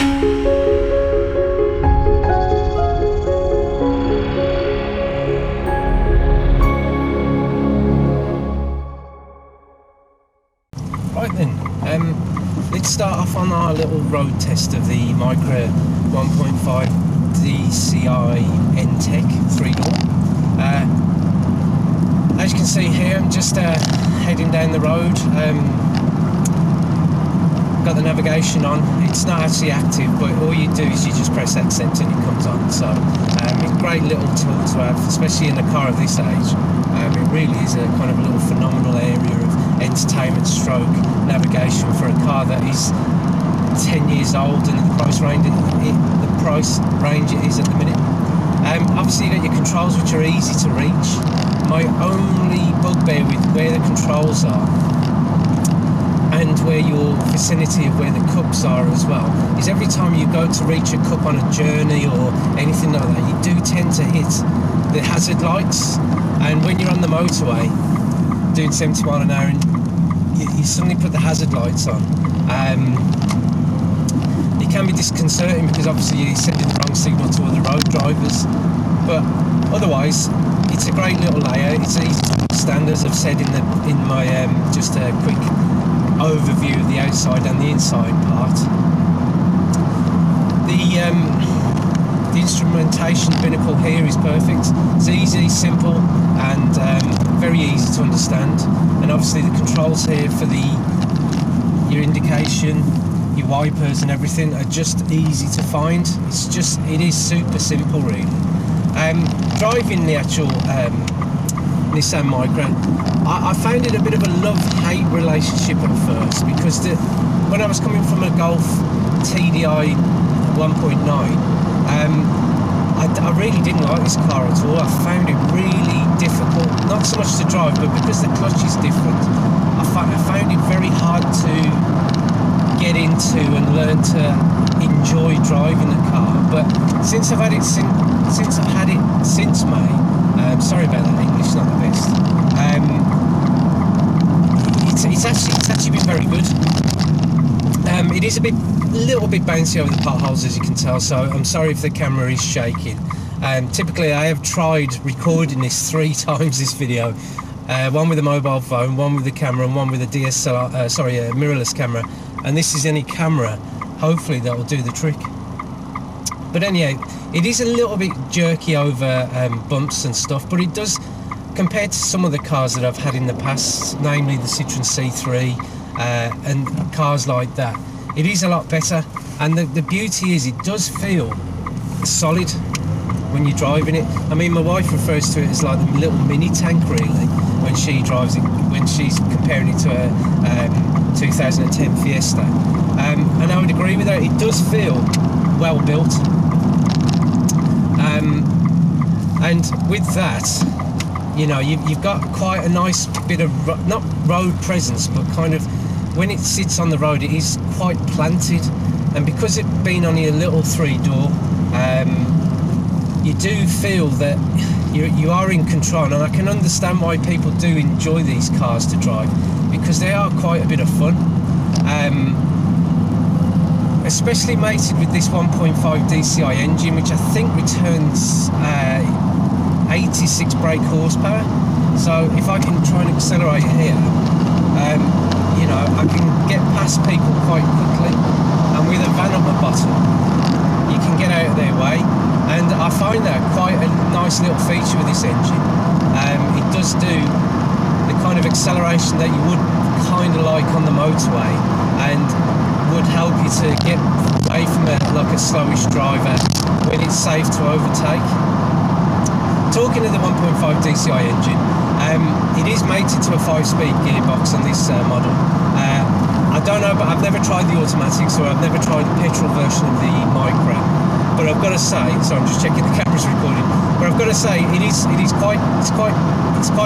Right then, let's start off on our little road test of the Micra 1.5 DCI n-tec 3-door. As you can see here, I'm just heading down the road. Got the navigation on. It's not actually active, but all you do is you just press accept and it comes on. So it's a great little tool to have, especially in a car of this age. It really is a kind of a little phenomenal area of entertainment stroke navigation for a car that is 10 years old and the price range it is at the minute. Obviously you got your controls, which are easy to reach. My only bugbear with where the controls are and where your vicinity of where the cups are as well is every time you go to reach a cup on a journey or anything like that, you do tend to hit the hazard lights, and when you're on the motorway doing 70 mile an hour and you suddenly put the hazard lights on, it can be disconcerting because obviously you're sending the wrong signal to other road drivers. But otherwise it's a great little layout. It's easy to understand, as I've said in my just a quick overview of the outside and the inside part. The instrumentation binnacle here is perfect. It's easy, simple, and very easy to understand. And obviously the controls here for your indication, your wipers and everything are just easy to find. It is super simple really. Driving the actual Nissan Micra, I found it a bit of a love-hate relationship at first, because when I was coming from a Golf TDI 1.9, I really didn't like this car at all. I found it really difficult, not so much to drive, but because the clutch is different, I found it very hard to get into and learn to enjoy driving the car. But since I've had it since May, sorry about that English, not the best. It's actually been very good. It is a little bit bouncy over the potholes, as you can tell, so I'm sorry if the camera is shaking. Typically I have tried recording this 3 times this video, one with a mobile phone, one with the camera, and one with a DSLR, a mirrorless camera, and this is any camera. Hopefully that will do the trick. But anyhow, it is a little bit jerky over bumps and stuff, but it does, compared to some of the cars that I've had in the past, namely the Citroen C3 and cars like that, it is a lot better. And the beauty is it does feel solid when you're driving it. I mean, my wife refers to it as like the little mini tank really when she drives it, when she's comparing it to a 2010 Fiesta. And I would agree with her, it does feel well built. And with that, you know, you've got quite a nice bit of, not road presence, but kind of, when it sits on the road, it is quite planted. And because it being only a little 3-door, you do feel that you are in control. And I can understand why people do enjoy these cars to drive, because they are quite a bit of fun. Especially mated with this 1.5 DCI engine, which I think returns 86 brake horsepower. So if I can try and accelerate here, you know, I can get past people quite quickly, and with a van up the bottom you can get out of their way. And I find that quite a nice little feature with this engine. It does do the kind of acceleration that you would kind of like on the motorway, and would help you to get away from like a slowish driver when it's safe to overtake. Talking of the 1.5 DCI engine, it is mated to a 5-speed gearbox on this model. I don't know, but I've never tried the automatic, so I've never tried the petrol version of the Micra. But I've got to say, so I'm just checking the camera's recording. But I've got to say, it is quite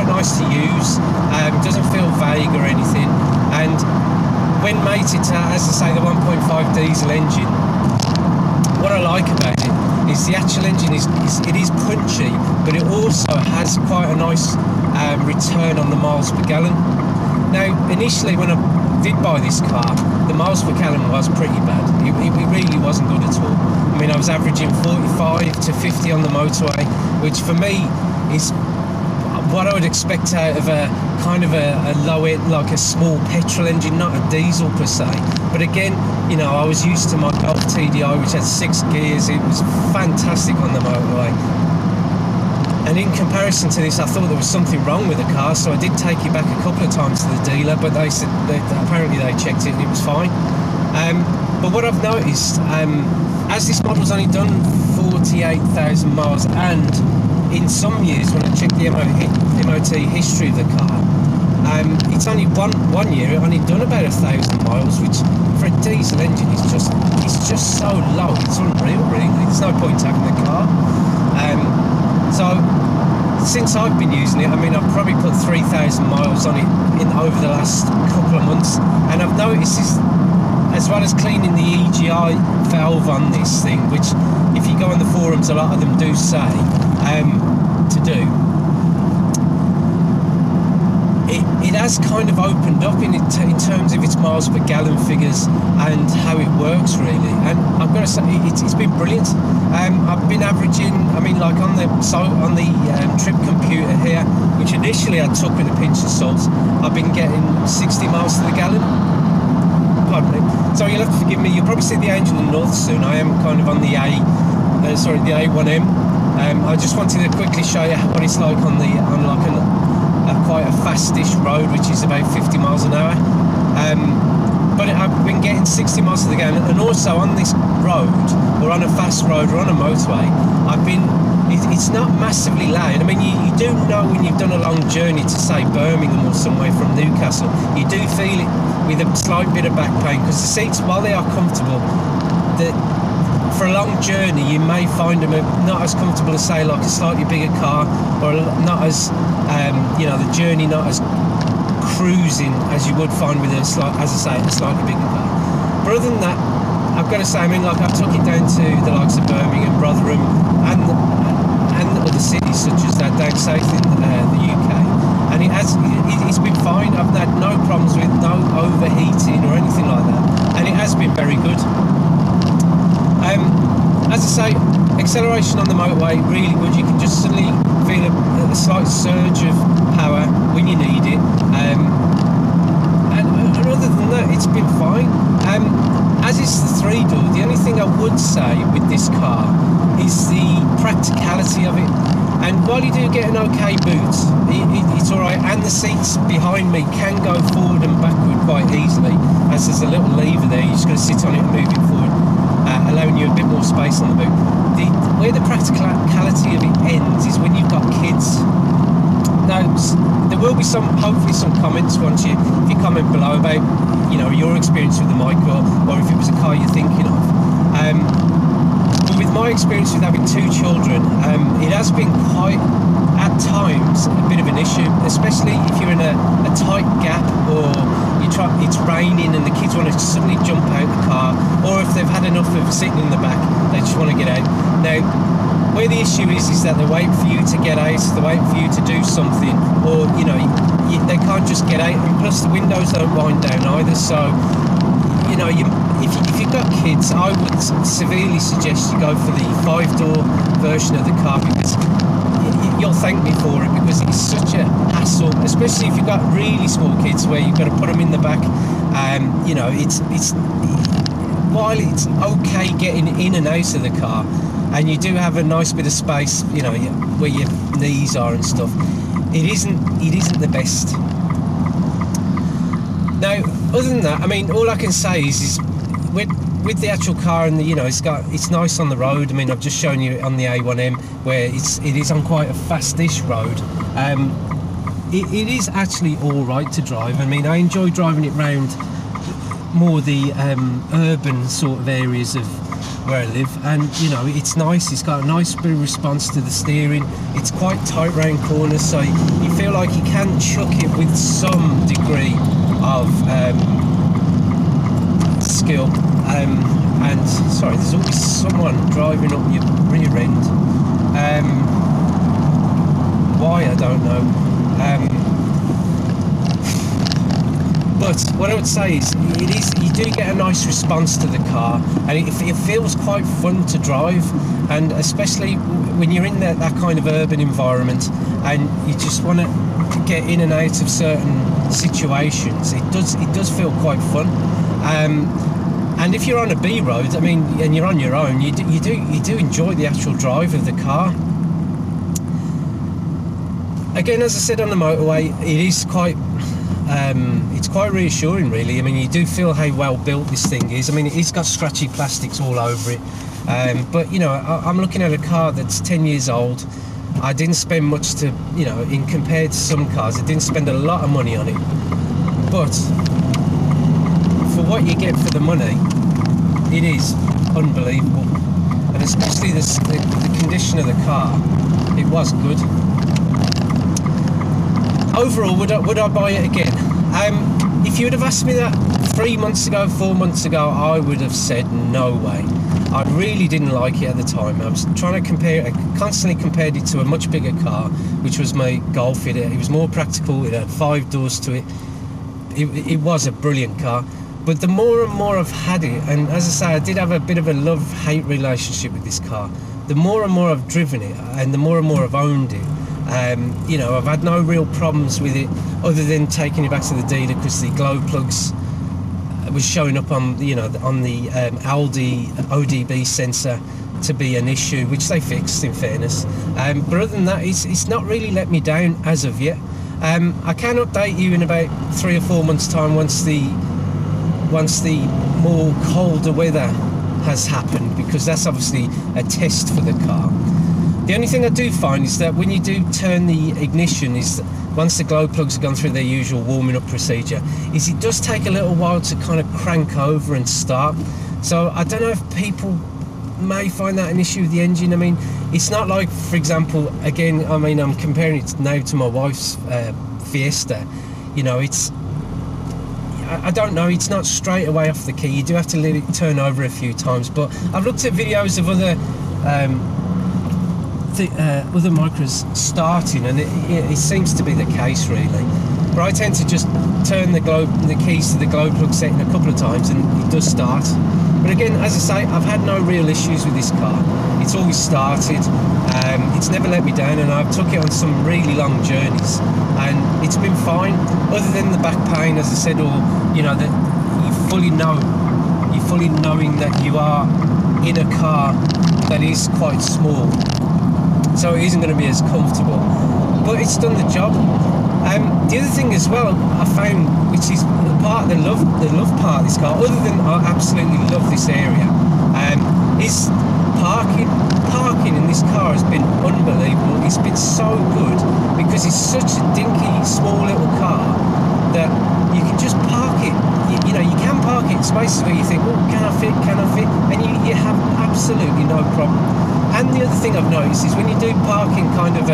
nice to use. It doesn't feel vague or anything. And when mated to, as I say, the 1.5 diesel engine, what I like about it is the actual engine is punchy, but it also has quite a nice return on the miles per gallon. Now, initially when I did buy this car, the miles per gallon was pretty bad. It really wasn't good. I was averaging 45 to 50 on the motorway, which for me is what I would expect out of a kind of a low end, like a small petrol engine, not a diesel per se. But again, you know, I was used to my Golf TDI, which had 6 gears. It was fantastic on the motorway. And in comparison to this, I thought there was something wrong with the car, so I did take it back a couple of times to the dealer, but they said apparently they checked it and it was fine. But what I've noticed, as this model's only done 48,000 miles, and in some years when I checked the MOT history of the car, it's only one year it only done about 1,000 miles, which for a diesel engine is just so low. It's unreal, really. There's no point having the car. So since I've been using it, I mean, I've probably put 3,000 miles on it over the last couple of months, and I've noticed is, as well as cleaning the EGI valve on this thing, which if you go on the forums, a lot of them do say to do, it has kind of opened up in terms of its miles per gallon figures and how it works, really. And I've got to say, it's been brilliant. I've been averaging, I mean, like on the trip computer here, which initially I took with a pinch of salt, I've been getting 60 miles to the gallon. Pardon me. So you'll have to forgive me. You'll probably see the Angel in the North soon. I am kind of on the the A1M. I just wanted to quickly show you what it's like on quite a fastish road, which is about 50 miles an hour. But I've been getting 60 miles to the gallon, and also on this road, or on a fast road, or on a motorway, it's not massively loud. I mean, you do know when you've done a long journey to, say, Birmingham or somewhere from Newcastle, you do feel it with a slight bit of back pain, because the seats, while they are comfortable, for a long journey you may find them not as comfortable as, say, like a slightly bigger car, or not as the journey not as cruising as you would find with a slightly bigger car. But other than that, I've got to say, I mean, like, I've took it down to the likes of Birmingham, Rotherham, and other cities such as that down south in the UK, and it's been fine. I've had no problems with no overheating or anything like that, and it has been very good. As I say, acceleration on the motorway really good. You can just suddenly feel a slight surge of power when you need it, and other than that, it's been fine. As is the 3-door, the only thing I would say with this car is the practicality of it. And while you do get an okay boot, it's alright, and the seats behind me can go forward and backward quite easily, as there's a little lever there. You're just going to sit on it and move it forward, allowing you a bit more space on the boot. Where the practicality of it ends is when you've got kids. Now, there will be hopefully some comments if you comment below about, you know, your experience with the Micra, or if it was a car you're thinking of. But with my experience with having 2 children, it has been quite, at times, a bit of an issue, especially if you're in a tight gap, or it's raining and the kids want to suddenly jump out the car, or if they've had enough of sitting in the back, they just want to get out. Now, where the issue is that they're waiting for you to get out, they're waiting for you to do something, or, you know, they can't just get out, and plus the windows don't wind down either. So, you know, if you've got kids, I would severely suggest you go for the 5-door version of the car, because you'll thank me for it, because it's such a hassle, especially if you've got really small kids where you've got to put them in the back. You know, it's while it's okay getting in and out of the car, and you do have a nice bit of space, you know, where your knees are and stuff, it isn't the best. Now, other than that, I mean, all I can say is with the actual car, and you know, it's nice on the road. I mean, I've just shown you on the A1M where it is on quite a fastish road. It is actually all right to drive. I mean, I enjoy driving it round more the urban sort of areas of where I live, and you know, it's nice. It's got a nice bit of response to the steering. It's quite tight round corners, so you feel like you can chuck it with some degree of skill. And sorry, there's always someone driving up your rear end. Why, I don't know. But what I would say is, you do get a nice response to the car, and it feels quite fun to drive, and especially when you're in that kind of urban environment, and you just want to get in and out of certain situations. It does feel quite fun. And if you're on a B road, I mean, and you're on your own, you do enjoy the actual drive of the car. Again, as I said, on the motorway, it is quite. It's quite reassuring, really. I mean, you do feel how well built this thing is. I mean, it's got scratchy plastics all over it, but you know, I'm looking at a car that's 10 years old. I didn't spend much to, you know, in compared to some cars, I didn't spend a lot of money on it, but for what you get for the money, it is unbelievable. And especially the condition of the car, it was good. Overall, would I buy it again? If you would have asked me that 3 months ago, 4 months ago, I would have said no way. I really didn't like it at the time. I was trying to compare it, I constantly compared it to a much bigger car, which was my Golf. It was more practical, it had 5 doors to it. It was a brilliant car. But the more and more I've had it, and as I say, I did have a bit of a love-hate relationship with this car. The more and more I've driven it, and the more and more I've owned it, you know, I've had no real problems with it, other than taking it back to the dealer because the glow plugs was showing up on, you know, on the Aldi ODB sensor to be an issue, which they fixed, in fairness. But other than that, it's not really let me down as of yet. I can update you in about 3 or 4 months' time once the more colder weather has happened, because that's obviously a test for the car. The only thing I do find is that when you do turn the ignition, is that once the glow plugs have gone through their usual warming up procedure, is it does take a little while to kind of crank over and start. So I don't know if people may find that an issue with the engine. I mean, it's not like, for example, again, I mean, I'm comparing it now to my wife's Fiesta. You know, I don't know, it's not straight away off the key. You do have to let it turn over a few times. But I've looked at videos of other Micras starting, and it seems to be the case, really. But I tend to just turn the keys to the glow plug setting a couple of times, and it does start. But again, as I say, I've had no real issues with this car. It's always started. It's never let me down, and I've took it on some really long journeys, and it's been fine. Other than the back pain, as I said, or you know, that you're fully knowing that you are in a car that is quite small, so it isn't going to be as comfortable. But it's done the job. The other thing as well I found, which is the love part of this car, other than I absolutely love this area, is parking. Parking in this car has been unbelievable. It's been so good because it's such a dinky, small little car that you can just park it. You know, you can park it in spaces where you think, oh, can I fit? And you have absolutely no problem. And the other thing I've noticed is when you do park in kind of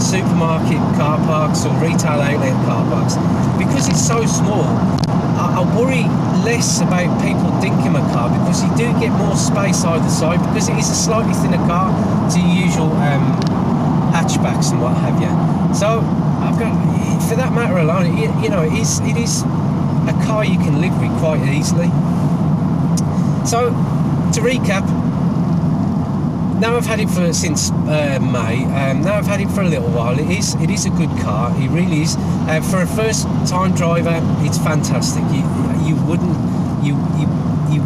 supermarket car parks or retail outlet car parks, because it's so small, I worry less about people dinking my car, because you do get more space either side, because it is a slightly thinner car to your usual hatchbacks and what have you. So I've got, for that matter alone, you know, it is a car you can live with quite easily. So to recap, now I've had it since May. Now I've had it for a little while. It is a good car. It really is. For a first-time driver, it's fantastic. You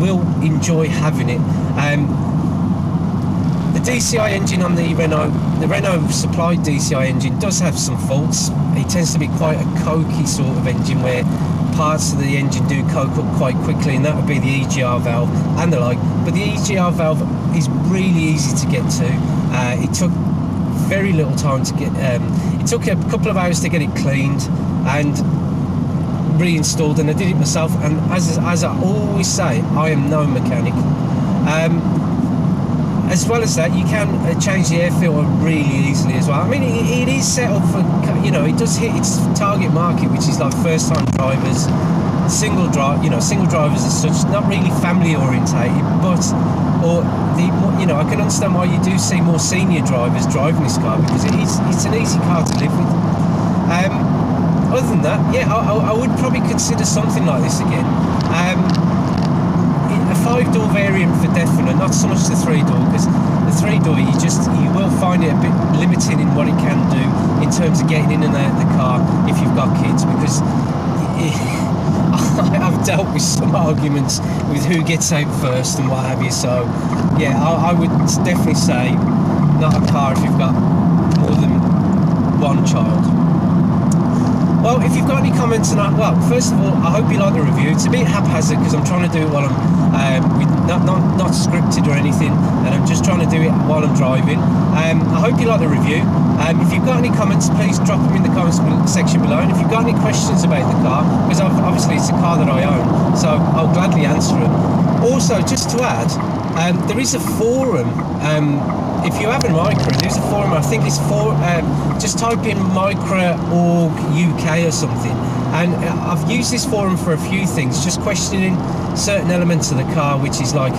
will enjoy having it. The DCI engine on the Renault supplied DCI engine does have some faults. It tends to be quite a cokey sort of engine, where parts of the engine do coke up quite quickly, and that would be the EGR valve and the like. But the EGR valve is really easy to get to. It took very little time to get. It took a couple of hours to get it cleaned and reinstalled, and I did it myself. And as I always say, I am no mechanic. As well as that, you can change the air filter really easily as well. I mean, it is set up for, you know, it does hit its target market, which is like first-time drivers, single drivers as such, not really family orientated, but you know, I can understand why you do see more senior drivers driving this car, because it's an easy car to live with. other than that, yeah, I would probably consider something like this again. A 5-door variant for definite, not so much the 3-door, because the 3-door you will find it a bit limiting in what it can do in terms of getting in and out of the car if you've got kids, because I've dealt with some arguments with who gets out first and what have you. So yeah, I would definitely say not a car if you've got more than one child. Well, if you've got any comments on that, well, first of all, I hope you like the review. It's a bit haphazard because I'm trying to do it while I'm not scripted or anything, and I'm just trying to do it while I'm driving. I hope you like the review. If you've got any comments, please drop them in the comments section below. And if you've got any questions about the car, because obviously it's a car that I own, so I'll gladly answer them. Also, just to add, there is a forum. If you have a Micra, there's a forum. I think it's just type in Micra.org UK or something, and I've used this forum for a few things, just questioning certain elements of the car, which is like,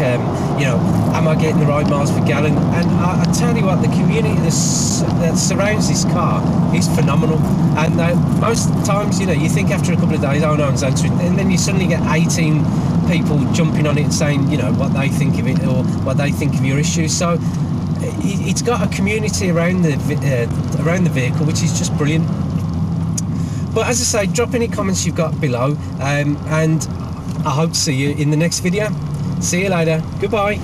you know, am I getting the right miles per gallon? And I tell you what, the community that surrounds this car is phenomenal. And most times, you know, you think after a couple of days, oh no one's answering, and then you suddenly get 18 people jumping on it and saying, you know, what they think of it or what they think of your issue. So it's got a community around the vehicle, which is just brilliant. But as I say, drop any comments you've got below, and I hope to see you in the next video. See you later. Goodbye.